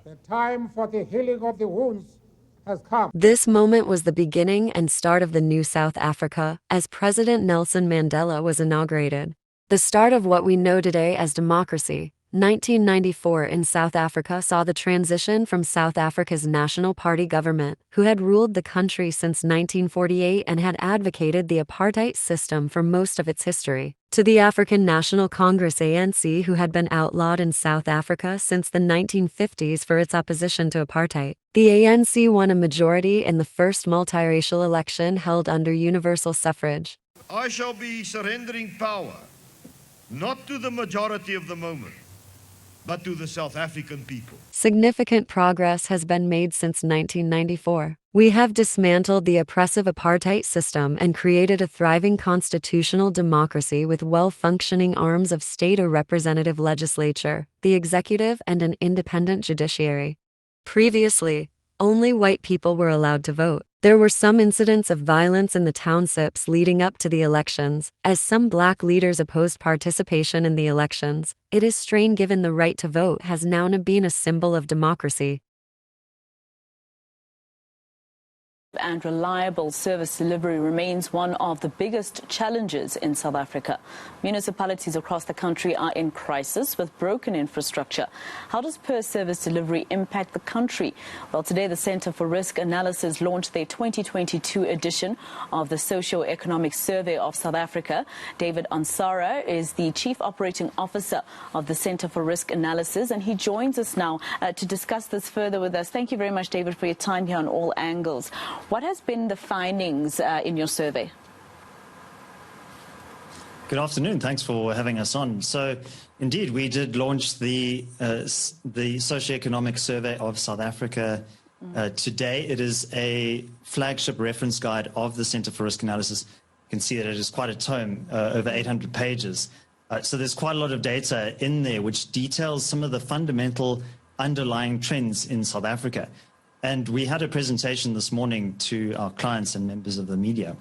The time for the healing of the wounds has come. This moment was the beginning and start of the new South Africa as President Nelson Mandela was inaugurated. The start of what we know today as democracy. 1994 in South Africa saw the transition from South Africa's National Party government, who had ruled the country since 1948 and had advocated the apartheid system for most of its history, to the African National Congress ANC, who had been outlawed in South Africa since the 1950s for its opposition to apartheid. The ANC won a majority in the first multiracial election held under universal suffrage. I shall be surrendering power, not to the majority of the moment, but to the South African people. Significant progress has been made since 1994. We have dismantled the oppressive apartheid system and created a thriving constitutional democracy with well-functioning arms of state, a representative legislature, the executive, and an independent judiciary. Previously, only white people were allowed to vote. There were some incidents of violence in the townships leading up to the elections, as some black leaders opposed participation in the elections. It is strange given the right to vote has now been a symbol of democracy. And reliable service delivery remains one of the biggest challenges in South Africa. Municipalities across the country are in crisis with broken infrastructure. How does poor service delivery impact the country? Well, today the Centre for Risk Analysis launched their 2022 edition of the Socio-Economic Survey of South Africa. David Ansara is the Chief Operating Officer of the Centre for Risk Analysis, and he joins us now to discuss this further with us. Thank you very much, David, for your time here on All Angles. What has been the findings in your survey? Good afternoon. Thanks for having us on. So, indeed, we did launch the Socioeconomic Survey of South Africa today. It is a flagship reference guide of the Centre for Risk Analysis. You can see that it is quite a tome, over 800 pages. So there's quite a lot of data in there which details some of the fundamental underlying trends in South Africa. And we had a presentation this morning to our clients and members of the media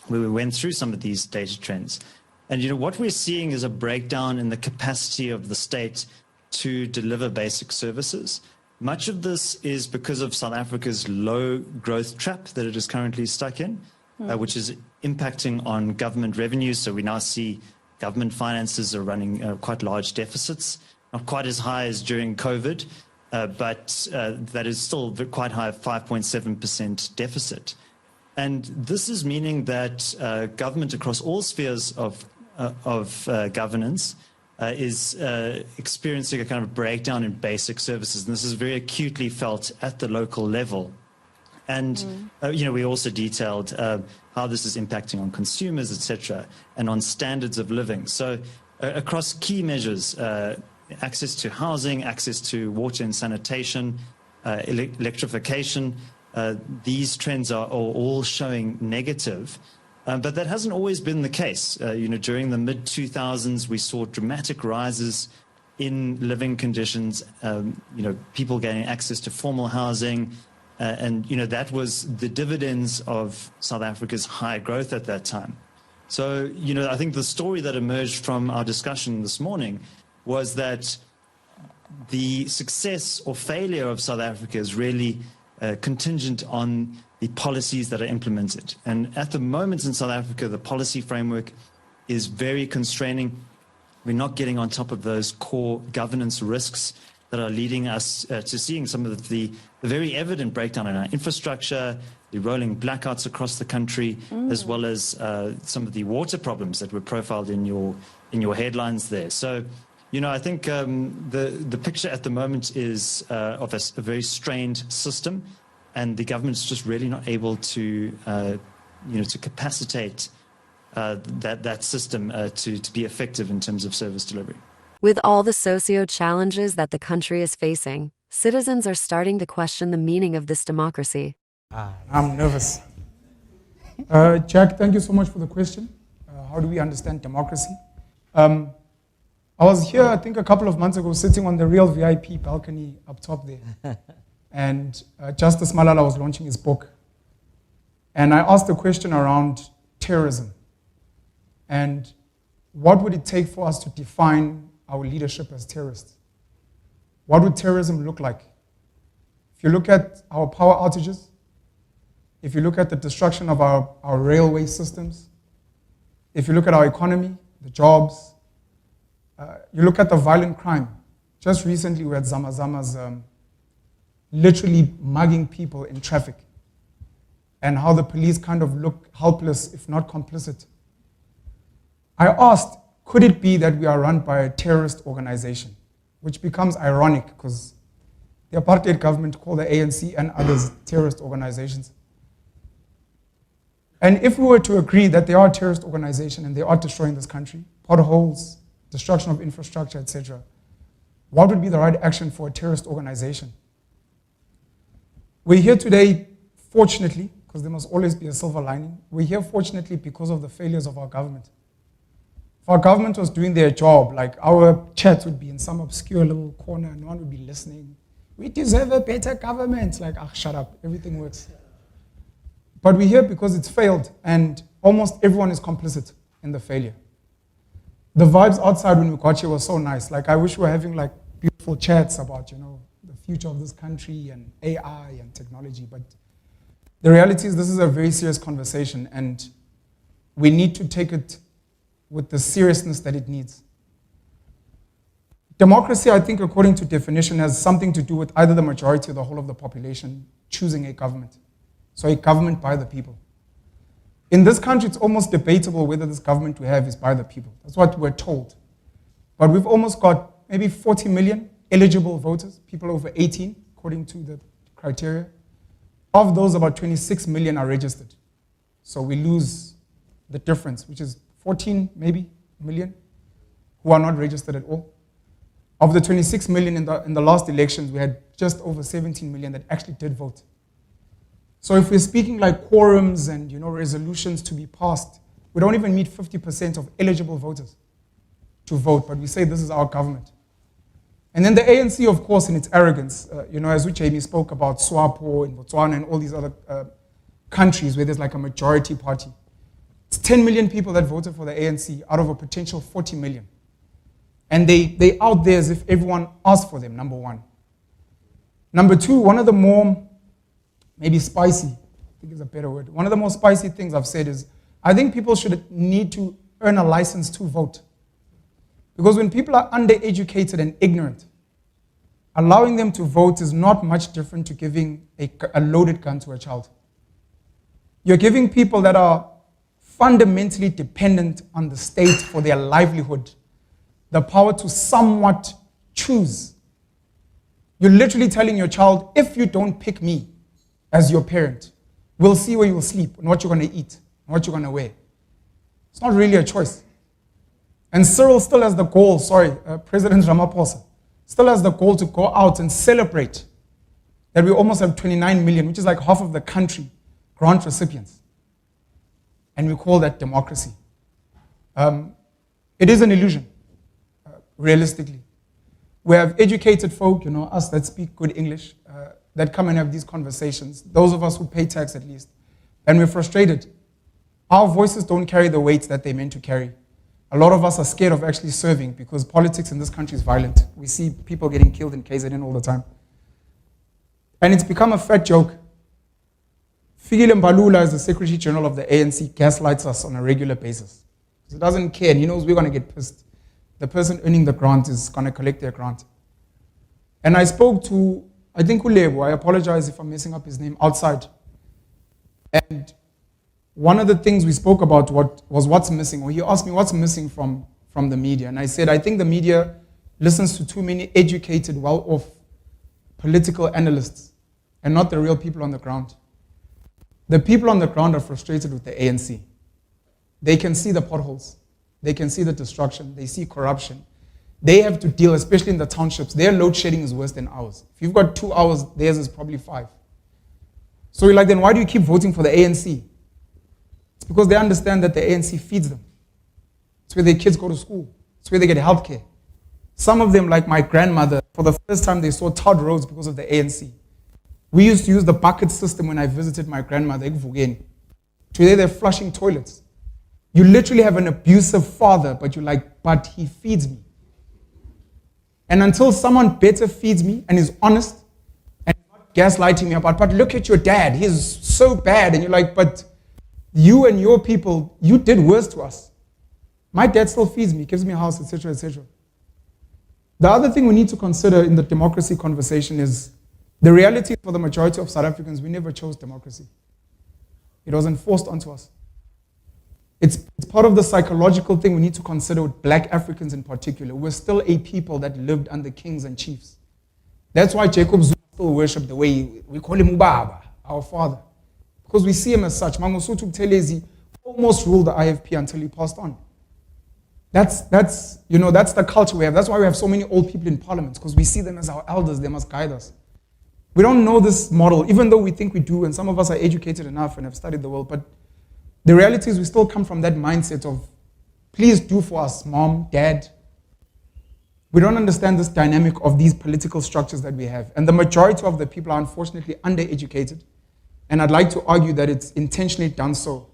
where we went through some of these data trends. And, what we're seeing is a breakdown in the capacity of the state to deliver basic services. Much of this is because of South Africa's low growth trap that it is currently stuck in, which is impacting on government revenues. So we now see government finances are running quite large deficits, not quite as high as during COVID. But that is still quite high, 5.7% deficit. And this is meaning that government across all spheres of governance is experiencing a kind of breakdown in basic services. And this is very acutely felt at the local level. And, we also detailed how this is impacting on consumers, etc., and on standards of living. So across key measures, access to housing, access to water and sanitation, electrification. These trends are all showing negative, but that hasn't always been the case. During the mid-2000s, we saw dramatic rises in living conditions, people getting access to formal housing, and that was the dividends of South Africa's high growth at that time. So, I think the story that emerged from our discussion this morning was that the success or failure of South Africa is really contingent on the policies that are implemented. And at the moment in South Africa, the policy framework is very constraining. We're not getting on top of those core governance risks that are leading us to seeing some of the very evident breakdown in our infrastructure, the rolling blackouts across the country, as well as some of the water problems that were profiled in your headlines there. So, I think the picture at the moment is of a very strained system, and the government's just really not able to, to capacitate that system to be effective in terms of service delivery. With all the socio-challenges that the country is facing, citizens are starting to question the meaning of this democracy. I'm nervous. Jack, thank you so much for the question. How do we understand democracy? I was here, I think, a couple of months ago, sitting on the real VIP balcony up top there. And Justice Malala was launching his book. And I asked a question around terrorism. And what would it take for us to define our leadership as terrorists? What would terrorism look like? If you look at our power outages, if you look at the destruction of our railway systems, if you look at our economy, the jobs, you look at the violent crime. Just recently we had Zamazamas literally mugging people in traffic, and how the police kind of look helpless, if not complicit. I asked, could it be that we are run by a terrorist organization? Which becomes ironic because the Apartheid government called the ANC and others terrorist organizations. And if we were to agree that they are a terrorist organization and they are destroying this country, potholes, destruction of infrastructure, etc., what would be the right action for a terrorist organization? We're here today, fortunately, because there must always be a silver lining. We're here, fortunately, because of the failures of our government. If our government was doing their job, like our chat would be in some obscure little corner, no one would be listening. We deserve a better government. Like, shut up, everything works. But we're here because it's failed, and almost everyone is complicit in the failure. The vibes outside when we got here were so nice. Like, I wish we were having like beautiful chats about, the future of this country and AI and technology. But the reality is this is a very serious conversation, and we need to take it with the seriousness that it needs. Democracy, I think, according to definition, has something to do with either the majority or the whole of the population choosing a government. So a government by the people. In this country, it's almost debatable whether this government we have is by the people. That's what we're told. But we've almost got maybe 40 million eligible voters, people over 18, according to the criteria. Of those, about 26 million are registered. So we lose the difference, which is 14, maybe, million, who are not registered at all. Of the 26 million in the last elections, we had just over 17 million that actually did vote. So if we're speaking like quorums and resolutions to be passed, we don't even meet 50% of eligible voters to vote, but we say this is our government. And then the ANC, of course, in its arrogance, as Uchemi spoke about SWAPO and Botswana and all these other countries where there's like a majority party. It's 10 million people that voted for the ANC out of a potential 40 million. And they out there as if everyone asked for them, number one. Number two, one of the more, maybe spicy, I think is a better word. One of the more spicy things I've said is, I think people should need to earn a license to vote. Because when people are undereducated and ignorant, allowing them to vote is not much different to giving a loaded gun to a child. You're giving people that are fundamentally dependent on the state for their livelihood the power to somewhat choose. You're literally telling your child, if you don't pick me as your parent, we'll see where you'll sleep and what you're going to eat and what you're going to wear. It's not really a choice. And Cyril still has the goal, President Ramaphosa, still has the goal to go out and celebrate that we almost have 29 million, which is like half of the country, grant recipients. And we call that democracy. It is an illusion, realistically. We have educated folk, us that speak good English, that come and have these conversations, those of us who pay tax at least, and we're frustrated. Our voices don't carry the weight that they're meant to carry. A lot of us are scared of actually serving because politics in this country is violent. We see people getting killed in KZN all the time. And it's become a fat joke. Fikile Mbalula, as the Secretary General of the ANC, gaslights us on a regular basis. He doesn't care, and he knows we're going to get pissed. The person earning the grant is going to collect their grant. And I spoke to, I think, Ulebo, I apologize if I'm messing up his name, outside. And one of the things we spoke about was what's missing, or he asked me what's missing from the media. And I said, I think the media listens to too many educated, well-off political analysts and not the real people on the ground. The people on the ground are frustrated with the ANC. They can see the potholes. They can see the destruction. They see corruption. They have to deal, especially in the townships. Their load shedding is worse than ours. If you've got 2 hours, theirs is probably 5. So you're like, then why do you keep voting for the ANC? It's because they understand that the ANC feeds them. It's where their kids go to school. It's where they get healthcare. Some of them, like my grandmother, for the first time they saw tarred roads because of the ANC. We used to use the bucket system when I visited my grandmother. Today they're flushing toilets. You literally have an abusive father, but you're like, but he feeds me. And until someone better feeds me and is honest and not gaslighting me about, but look at your dad, he's so bad. And you're like, but you and your people, you did worse to us. My dad still feeds me, gives me a house, etc., etc. The other thing we need to consider in the democracy conversation is the reality for the majority of South Africans, we never chose democracy. It was enforced onto us. It's part of the psychological thing we need to consider with black Africans in particular. We're still a people that lived under kings and chiefs. That's why Jacob Zuma still worshipped the way we call him Ubaba, our father. Because we see him as such. Mangosuthu Buthelezi almost ruled the IFP until he passed on. That's the culture we have. That's why we have so many old people in parliament, because we see them as our elders, they must guide us. We don't know this model, even though we think we do, and some of us are educated enough and have studied the world, but the reality is we still come from that mindset of, please do for us, mom, dad. We don't understand this dynamic of these political structures that we have. And the majority of the people are unfortunately undereducated. And I'd like to argue that it's intentionally done so.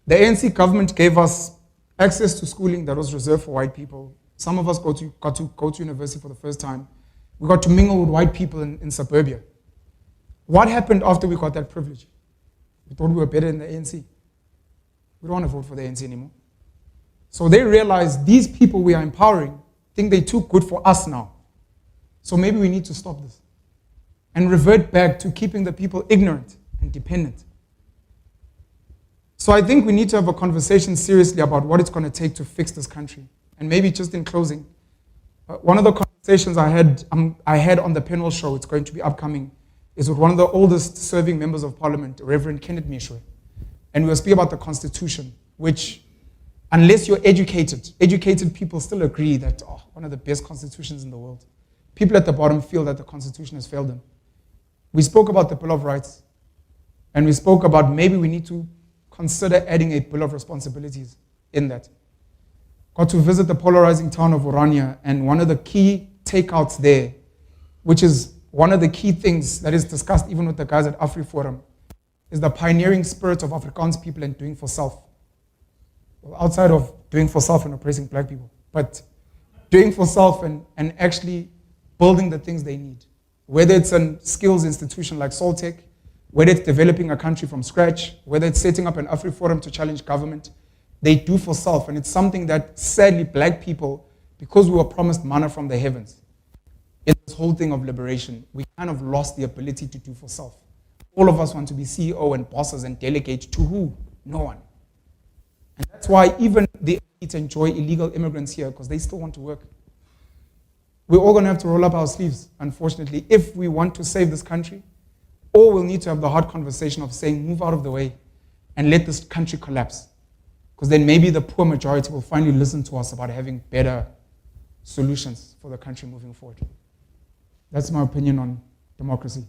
The ANC government gave us access to schooling that was reserved for white people. Some of us got to go to university for the first time. We got to mingle with white people in suburbia. What happened after we got that privilege? We thought we were better than the ANC. We don't want to vote for the ANC anymore. So they realized these people we are empowering think they're too good for us now. So maybe we need to stop this and revert back to keeping the people ignorant and dependent. So I think we need to have a conversation seriously about what it's going to take to fix this country. And maybe just in closing, one of the conversations I had on the panel show, it's going to be upcoming, is with one of the oldest serving members of parliament, Reverend Kenneth Mishwe. And we'll speak about the Constitution, which, unless you're educated people still agree that, one of the best constitutions in the world. People at the bottom feel that the Constitution has failed them. We spoke about the Bill of Rights, and we spoke about maybe we need to consider adding a Bill of Responsibilities in that. Got to visit the polarizing town of Orania, and one of the key takeouts there, which is one of the key things that is discussed even with the guys at AfriForum, is the pioneering spirit of Afrikaans people and doing for self. Well, outside of doing for self and oppressing black people, but doing for self and actually building the things they need. Whether it's a skills institution like Soltech, whether it's developing a country from scratch, whether it's setting up an AfriForum to challenge government, they do for self. And it's something that sadly black people, because we were promised manna from the heavens, in this whole thing of liberation, we kind of lost the ability to do for self. All of us want to be CEO and bosses and delegate to who? No one. And that's why even the elite enjoy illegal immigrants here, because they still want to work. We're all going to have to roll up our sleeves, unfortunately, if we want to save this country, or we'll need to have the hard conversation of saying, move out of the way and let this country collapse. Because then maybe the poor majority will finally listen to us about having better solutions for the country moving forward. That's my opinion on democracy.